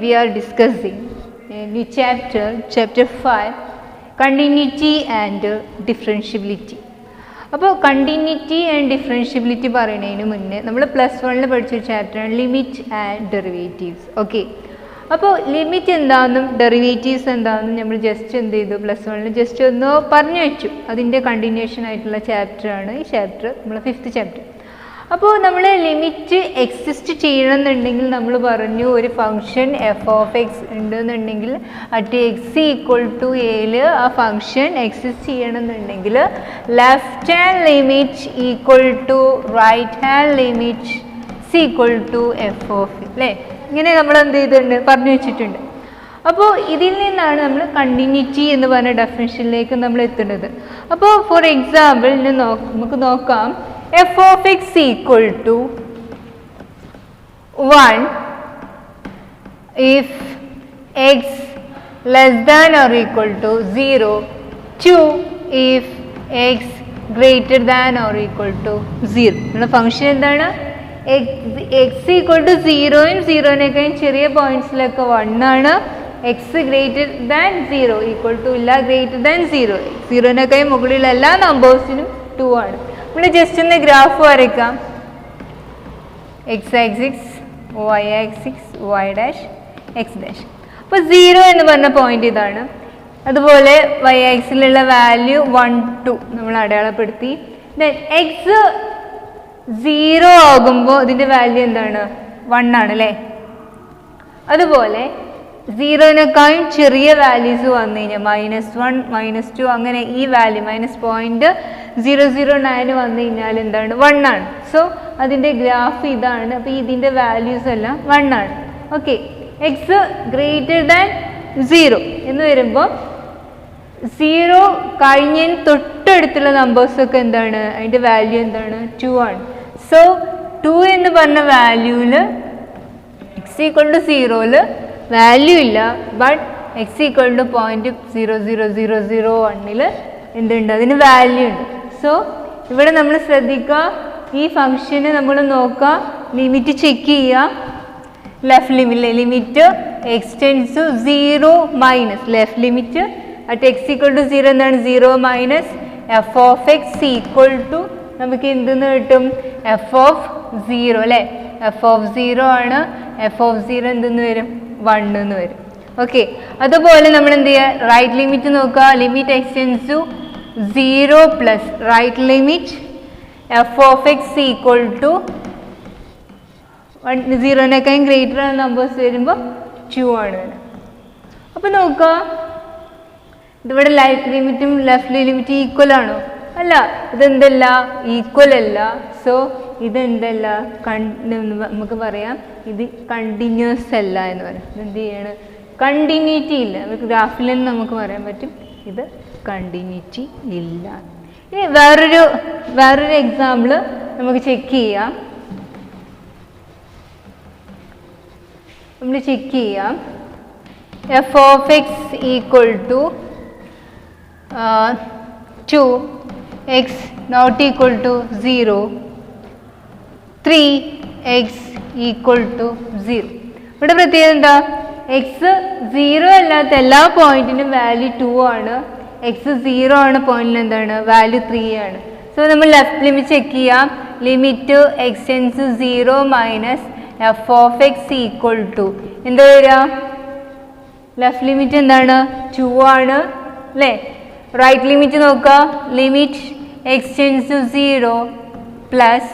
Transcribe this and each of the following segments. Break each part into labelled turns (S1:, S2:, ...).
S1: We are discussing a new chapter 5, continuity and differentiability. അപ്പോൾ continuity and differentiability പറയുന്നതിന് മുന്നേ നമ്മൾ +1 പഠിച്ചൊരു ചാപ്റ്ററാണ് ലിമിറ്റ് ആൻഡ് ഡെറിവേറ്റീവ്സ്. ഓക്കെ, അപ്പോൾ ലിമിറ്റ് എന്താണെന്നും ഡെറിവേറ്റീവ്സ് എന്താണെന്നും നമ്മൾ ജസ്റ്റ് എന്ത് ചെയ്തു, +1 ജസ്റ്റ് ഒന്ന് പറഞ്ഞു വെച്ചു. അതിൻ്റെ കണ്ടിന്യൂഷൻ ആയിട്ടുള്ള ചാപ്റ്ററാണ് ഈ ചാപ്റ്റർ, നമ്മൾ 5th ചാപ്റ്റർ. അപ്പോൾ നമ്മൾ ലിമിറ്റ് എക്സിസ്റ്റ് ചെയ്യണമെന്നുണ്ടെങ്കിൽ നമ്മൾ പറഞ്ഞു ഒരു ഫംഗ്ഷൻ f(x) ഉണ്ടെന്നുണ്ടെങ്കിൽ അറ്റ് x=a ആ ഫംഗ്ഷൻ എക്സിസ്റ്റ് ചെയ്യണമെന്നുണ്ടെങ്കിൽ left hand limit equal to right hand limit f(x) അല്ലേ? ഇങ്ങനെ നമ്മൾ എന്ത് ചെയ്തിട്ടുണ്ട്, പറഞ്ഞു വെച്ചിട്ടുണ്ട്. അപ്പോൾ ഇതിൽ നിന്നാണ് നമ്മൾ കണ്ടിന്യൂറ്റി എന്ന് പറഞ്ഞ ഡെഫിനിഷനിലേക്ക് നമ്മൾ എത്തുന്നത്. അപ്പോൾ ഫോർ എക്സാമ്പിൾ നമുക്ക് നോക്കാം, f(x) equal to 1 if x less than or equal to 0, 2 if x greater than or equal to 0. നമ്മുടെ ഫംഗ്ഷൻ എന്താണ്? x equal to 0യും 0നേക്കാളും ചെറിയ പോയിന്റ്സിലൊക്കെ 1 ആണ്. x greater than 0 equal to ഇല്ല, greater than 0, 0നേക്കാളും മുകളിലുള്ള എല്ലാ നമ്പേഴ്സിനും 2 ആണ്. നമ്മൾ ജസ്റ്റ് ഒന്ന് ഗ്രാഫ് വരയ്ക്കാം. x-axis, y-axis, y', x'. അപ്പോൾ 0 എന്ന് പറഞ്ഞ പോയിന്റ് ഇതാണ്. അതുപോലെ y-axisലുള്ള വാല്യൂ 1, 2 നമ്മൾ അടയാളപ്പെടുത്തി. ദെൻ x 0 ആകുമ്പോൾ ഇതിൻ്റെ വാല്യൂ എന്താണ്? 1 ആണ് അല്ലേ? അതുപോലെ 0നേക്കാളും ചെറിയ വാല്യൂസ് വന്നു കഴിഞ്ഞാൽ -1, -2 അങ്ങനെ ഈ വാല്യൂ -0.009 വന്നു കഴിഞ്ഞാൽ എന്താണ്? 1 ആണ്. സോ അതിൻ്റെ ഗ്രാഫ് ഇതാണ്. അപ്പോൾ ഇതിൻ്റെ വാല്യൂസ് എല്ലാം 1 ആണ്. ഓക്കെ, എക്സ് ഗ്രേറ്റർ ദാൻ 0 എന്ന് വരുമ്പോൾ 0 കഴിഞ്ഞതിന് തൊട്ടടുത്തുള്ള നമ്പേഴ്സൊക്കെ എന്താണ്? അതിൻ്റെ വാല്യൂ എന്താണ്? 2 ആണ്. സോ 2 എന്ന് പറഞ്ഞ വാല്യൂവിൽ x=0 വാല്യൂ ഇല്ല, ബട്ട് x=0.00001 എന്തുണ്ട്? അതിന് വാല്യൂ ഉണ്ട്. സോ ഇവിടെ നമ്മൾ ശ്രദ്ധിക്കുക, ഈ ഫംഗ്ഷന് നമ്മൾ നോക്കുക, ലിമിറ്റ് ചെക്ക് ചെയ്യുക. Left limit extends to 0 minus left limit at x=0 എന്താണ്? 0 മൈനസ് f(x) ഈക്വൽ ടു നമുക്ക് എന്തെന്ന് കിട്ടും? f(0) അല്ലേ? f(0) ആണ്. f(0) എന്തെന്ന് വരും? 1 എന്ന് വരും. ഓക്കെ, അതുപോലെ നമ്മൾ എന്ത് ചെയ്യുക? റൈറ്റ് ലിമിറ്റ് നോക്കുക. Limit extends to 0 plus right limit f(x) equal to 0നേക്കാളും ഗ്രേറ്റർ ആയ നമ്പേഴ്സ് വരുമ്പോൾ 2 ആണ്. അപ്പോൾ നോക്കുക, ഇതിവിടെ റൈറ്റ് ലിമിറ്റും ലെഫ്റ്റ് ലിമിറ്റും ഈക്വൽ ആണോ? അല്ല, ഇതെന്തല്ല? ഈക്വൽ അല്ല. സോ ഇതെന്തല്ല? നമുക്ക് പറയാം ഇത് കണ്ടിന്യൂസ് അല്ല എന്ന് പറയാം. ഇതെന്ത് ചെയ്യാണ്? കണ്ടിന്യൂറ്റി ഇല്ല. നമുക്ക് ഗ്രാഫിൽ നിന്ന് നമുക്ക് പറയാൻ പറ്റും ഇത് കണ്ടിന്യൂറ്റി ഇല്ല. ഇനി വേറൊരു എക്സാമ്പിൾ നമുക്ക് ചെക്ക് ചെയ്യാം. നമ്മൾ ചെക്ക് ചെയ്യാം. f(x) equal to 2, x not equal to 0, 3, x equal to 0. ഇവിടെ പ്രത്യേകത എന്താ? x 0 അല്ലാത്ത എല്ലാ പോയിന്റിനും വാല്യൂ 2 ആണ്. x 0 ആണ് പോയിന്റിൽ എന്താണ്? വാല്യൂ 3 ആണ്. സോ നമ്മൾ ലെഫ്റ്റ് ലിമിറ്റ് ചെക്ക് ചെയ്യാം. Limit extends 0 minus f(x) equal to എന്താ വരിക? ലെഫ്റ്റ് ലിമിറ്റ് എന്താണ്? 2 ആണ് അല്ലേ? റൈറ്റ് ലിമിറ്റ് നോക്കുക. Limit extends to 0 plus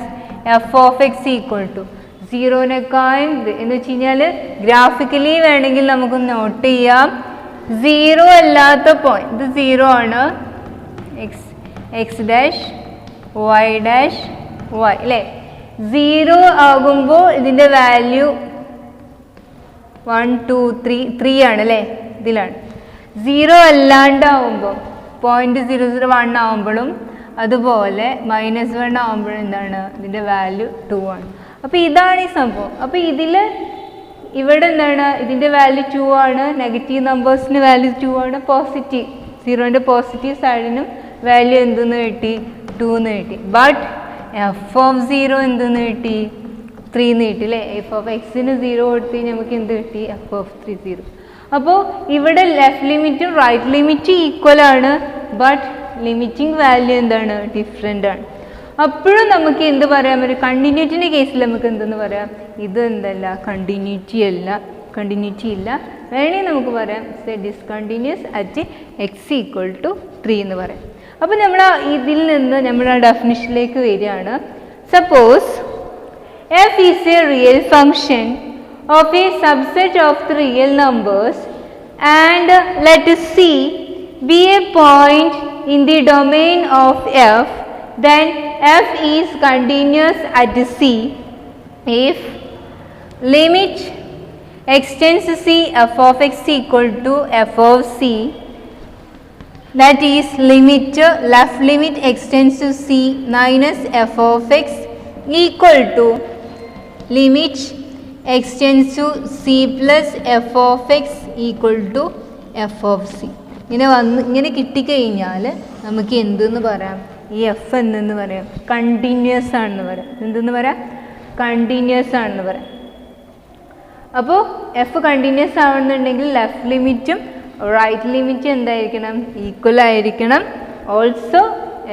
S1: f(x) equal to 0നേക്കാളും എന്ന് വെച്ച് കഴിഞ്ഞാൽ ഗ്രാഫിക്കലി വേണമെങ്കിൽ നമുക്ക് നോട്ട് ചെയ്യാം. 0 അല്ലാത്ത പോയിന്റ് ഇത് 0 ആണ്. x', y' അല്ലേ? 0 ആകുമ്പോൾ ഇതിൻ്റെ വാല്യൂ 1, 2, 3 ആണ് അല്ലേ? ഇതിലാണ്. 0 അല്ലാണ്ടാവുമ്പോൾ 0.001 ആവുമ്പോഴും അതുപോലെ -1 ആവുമ്പോഴും എന്താണ്? ഇതിൻ്റെ വാല്യൂ 2 ആണ്. അപ്പോൾ ഇതാണ് ഈ സംഭവം. അപ്പോൾ ഇവിടെ എന്താണ്? ഇതിൻ്റെ വാല്യൂ 2 ആണ്. നെഗറ്റീവ് നമ്പേഴ്സിന് വാല്യൂ 2 ആണ്. പോസിറ്റീവ് 0ൻ്റെ പോസിറ്റീവ് സൈഡിനും വാല്യൂ എന്തെന്ന് കിട്ടി? 2 എന്ന് കിട്ടി. ബട്ട് f(0) എന്തെന്ന് കിട്ടി? 3 എന്ന് കിട്ടി അല്ലേ. എഫ് ഓഫ് എക്സിന് 0 കൊടുത്ത് നമുക്ക് എന്ത് കിട്ടി? F of 3 0. അപ്പോൾ ഇവിടെ ലെഫ്റ്റ് ലിമിറ്റും റൈറ്റ് ലിമിറ്റും ഈക്വൽ ആണ്, ബട്ട് ലിമിറ്റിംഗ് വാല്യൂ എന്താണ്? ഡിഫറെൻ്റ് ആണ്. അപ്പോഴും നമുക്ക് എന്ത് പറയാം? ഒരു കണ്ടിന്യൂറ്റിൻ്റെ കേസിൽ നമുക്ക് എന്തെന്ന് പറയാം? ഇത് എന്തല്ല? കണ്ടിന്യൂറ്റി അല്ല, കണ്ടിന്യൂറ്റി ഇല്ല. വേണമെങ്കിൽ നമുക്ക് പറയാം discontinuous at x equal to 3 എന്ന് പറയാം. അപ്പോൾ നമ്മൾ ഇതിൽ നിന്ന് നമ്മുടെ ഡെഫിനിഷനിലേക്ക് വരികയാണ്. Suppose F is A real function of a subset of the real numbers and let C be a point in the domain of f, then f is continuous at C if limit extends to C f of x equal to f of C, that is limit left limit extends to C minus f of x equal to limit extends to C plus f of x equal to f of C. ഇങ്ങനെ കിട്ടിക്കഴിഞ്ഞാൽ നമുക്ക് എന്തെന്ന് പറയാം? ഈ F എന്തെന്ന് പറയാം? Continuous ആണെന്ന് പറയാം. എന്തെന്ന് പറയാം? കണ്ടിന്യൂസ് ആണെന്ന് പറയാം. അപ്പോൾ എഫ് കണ്ടിന്യൂസ് ആവുന്നുണ്ടെങ്കിൽ ലെഫ്റ്റ് ലിമിറ്റും റൈറ്റ് ലിമിറ്റും എന്തായിരിക്കണം? ഈക്വൽ ആയിരിക്കണം. Also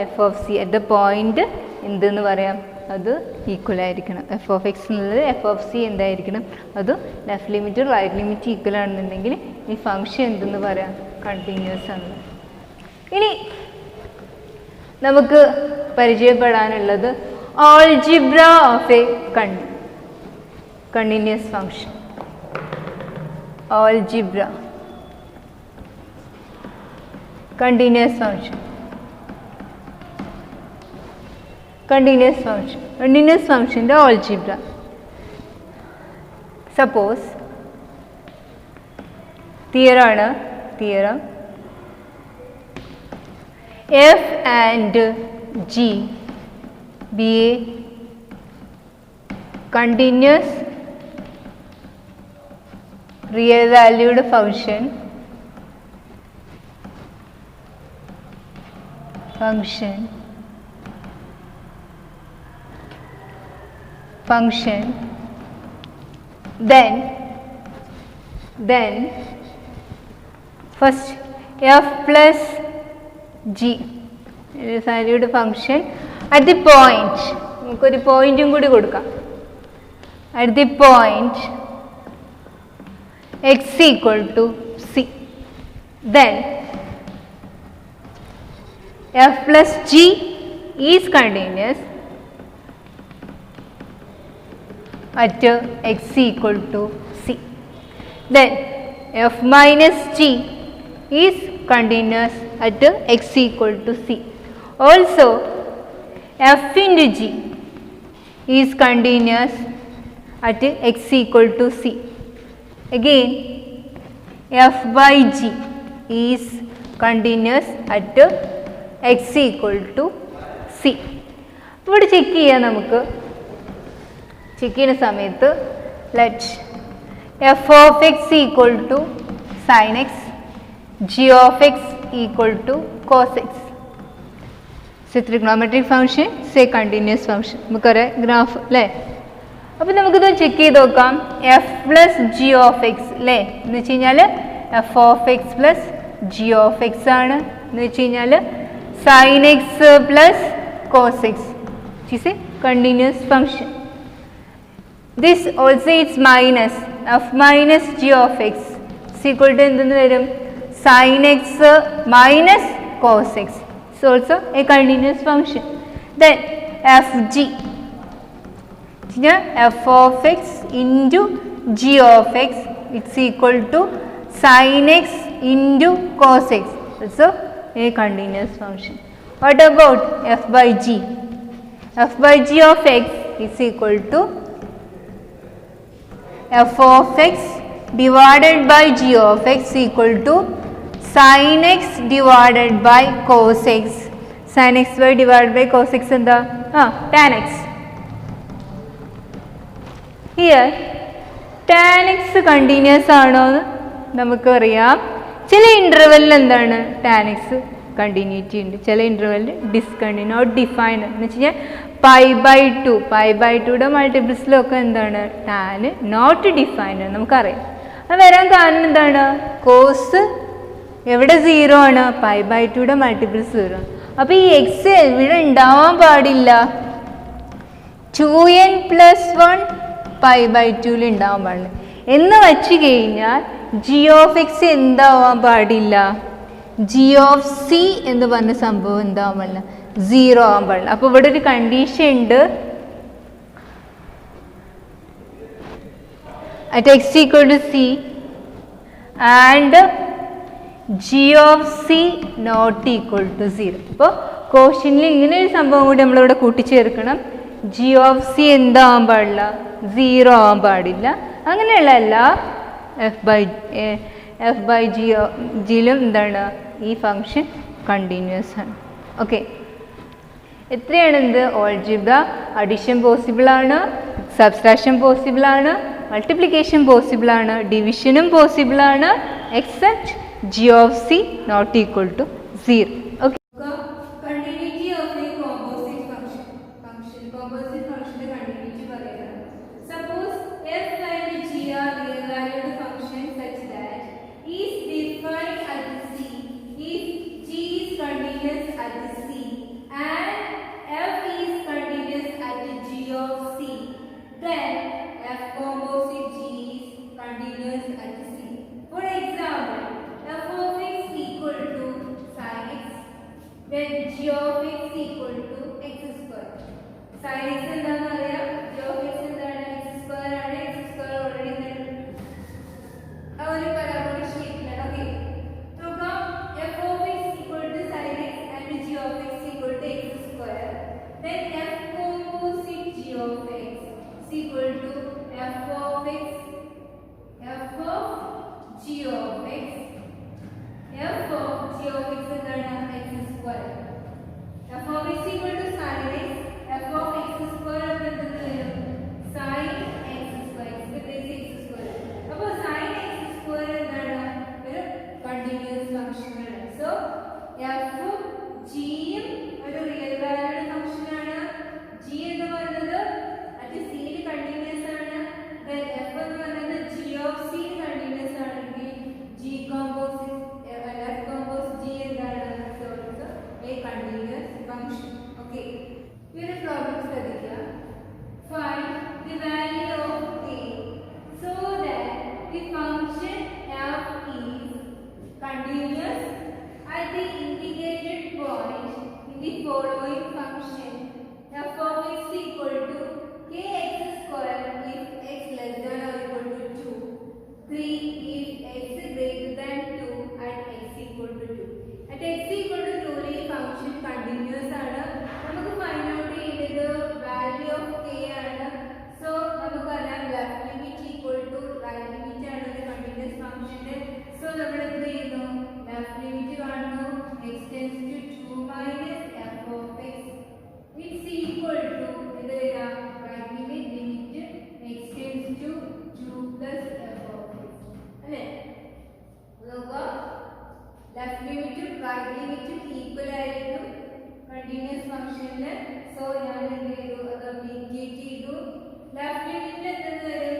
S1: F of C at the point എന്തെന്ന് പറയാം? അത് ഈക്വൽ ആയിരിക്കണം. എഫ് ഓഫ് എക്സ് എന്നുള്ളത് എഫ് ഓഫ് സി എന്തായിരിക്കണം? അത് ലെഫ്റ്റ് ലിമിറ്റും റൈറ്റ് ലിമിറ്റും ഈക്വൽ ആണെന്നുണ്ടെങ്കിൽ ഈ ഫംഗ്ഷൻ എന്തെന്ന് പറയാം? കണ്ടിന്യൂസ് ആണ്. ഇനി നമുക്ക് പരിചയപ്പെടാനുള്ളത് algebra of a continuous function. Algebra continuous function. Continuous function the algebra. Suppose theorem f and g be a continuous real valued function then first f plus g is a valued function at the point, നമുക്കൊരു പോയിന്റും കൂടി കൊടുക്കാം. at the point x equal to c, then f plus g is continuous at x equal to c, then f minus g is continuous at x equal to c. Also f into g is continuous at x equal to c. Again f by g is continuous at x equal to c. ഇവിടെ check ചെയ്യാം. നമുക്ക് check ചെയ്യുന്ന സമയത്ത് let f of x equal to sine x, g of x equal to cos x. Trigonometric function continuous function നമുക്കറിയാം graph അല്ലേ. അപ്പോൾ നമുക്കിത് check ചെയ്ത് നോക്കാം. F plus g of x അല്ലേ എന്ന് വെച്ച് കഴിഞ്ഞാൽ f of x plus g of x ആണ്. എന്ന് വെച്ച് കഴിഞ്ഞാൽ sine x plus cos x is a continuous function. This also is minus f minus g of x is equal to എന്തെന്ന് വരും? sin x minus cos x is also a continuous function. Then fg f of x into g of x is equal to sin x into cos x, also a continuous function. What about f by g? f by g of x is equal to f of x divided by g of x equal to sin x divided by cos x. Sin x divided by cos x എന്താ? tan x. Here tan x continuous ആണോ എന്ന് നമുക്കറിയാം. ചില ഇൻ്റർവെല്ലിൽ എന്താണ് tan x continuity ഉണ്ട്, ചില ഇൻ്റർവെല്ലിൽ discontinue defined എന്ന് വെച്ച് കഴിഞ്ഞാൽ π/2 π/2യുടെ മൾട്ടിപ്പിൾസിലൊക്കെ എന്താണ് ടാൻ നോട്ട് ഡിഫൈൻഡ് നമുക്കറിയാം. അത് വരാൻ കാരണം എന്താണ്? കോസ് എവിടെ 0 ആണ്? π/2യുടെ മൾട്ടിപ്പിൾസ് 0. അപ്പോൾ ഈ എക്സ് ഇവിടെ ഉണ്ടാവാൻ പാടില്ല. 2n+1 π/2 ഉണ്ടാവാൻ പാടില്ല എന്ന് വച്ച് കഴിഞ്ഞാൽ g(x) എന്താവാൻ പാടില്ല? g(c) എന്ന് പറഞ്ഞ സംഭവം എന്താവാൻ പാടില്ല? 0 ആവാൻ പാടില്ല. അപ്പോൾ ഇവിടെ ഒരു കണ്ടീഷൻ ഉണ്ട്. at x = c and g(c) ≠ 0. അപ്പോൾ ക്വസ്റ്റ്യനിൽ ഇങ്ങനെ ഒരു സംഭവം കൂടി നമ്മളിവിടെ കൂട്ടിച്ചേർക്കണം. g(c) എന്താവാൻ പാടില്ല? 0 ആവാൻ പാടില്ല. അങ്ങനെയുള്ള എല്ലാ f/gയിലും എന്താണ് ഈ ഫംഗ്ഷൻ കണ്ടിന്യൂസ് ആണ്. ഓക്കെ, എത്രയാണ് എന്ത്? ഓൾജിബ്ര അഡിഷൻ പോസിബിൾ ആണ്, സബ്സ്ട്രാക്ഷൻ പോസിബിൾ ആണ്, മൾട്ടിപ്ലിക്കേഷൻ പോസിബിൾ ആണ്, ഡിവിഷനും പോസിബിൾ ആണ്, except g(c) ≠ 0. Okay, continuity of A composite function. Composite ഫംഗ്ഷന്റെ കണ്ടിന്യൂറ്റി പറയുന്നത് suppose f and g are real valued functions such that is defined at c if g is continuous at c and f is continuous at g(c), then f composite g is continuous at c. For example, f of x equal to sin x when g of x equal to x square. Sin x എന്താണെന്ന് അറിയാം, g of x എന്താണ്? x square ആണ്. x square already ഒരു parabolic ഷേപ്പിലാണ്. Okay, നോക്കാം. f of x equal to sin x and g of x equal to x square, then f composite g of x is equal to f of x, f of g of x, f of g of x എന്താണ്? x square. f of x equal to sin x, f of x square എന്തെന്ന് വരും? sin x square. x place x square. അപ്പോൾ sin x square എന്താണ്? ഒരു continuous function ആണ്. So f g യും ഒരു real valued function ആണ്. g എന്ന് പറയുന്നത് at c യിൽ കണ്ടിന്യൂസ് ആണ്. then f എന്ന് പറയുന്നത് g of c കണ്ടിന്യൂസ് ആണെങ്കിൽ g composite f composite g എന്താണ്? so it's a continuous function. okay, ഈ ഒരു പ്രോബ്ലം ശ്രദ്ധിക്കുക. find the value of a so that the function f is continuous at the indicated point in the following function. f of x equal to kx square if x less than or equal to 2, 3 if x greater than 2 at x equal to 2. at x equal to 2 ഈ function continuous ആണ്. നമുക്ക് find out ചെയ്യേണ്ടത് value of k ആണ്. So നമുക്കറിയാം left limit equal to right limit ആണ് ഒരു continuous ഫംഗ്ഷന്റെ. So നമ്മൾ എന്ത് ചെയ്യുന്നു? ലെഫ്റ്റ് ലിമിറ്റ് കാണുന്നു, x tends to 2 minus f of x it's equal to എന്ത് വരിക? Right limit x tends to 2 plus f of x അല്ലേ? നോക്കുക, ലെഫ്റ്റ് ലിമിറ്റും റൈറ്റ് ലിമിറ്റും ഈക്വൽ ആയിരിക്കും കണ്ടിന്യൂസ് ഫംഗ്ഷനിൽ. സോ ഞാൻ എന്ത് ചെയ്തു? അത് ഇൻഡിക്കേറ്റ് ചെയ്തു. ലെഫ്റ്റ് ലിമിറ്റിൽ എന്തെന്ന് വരും?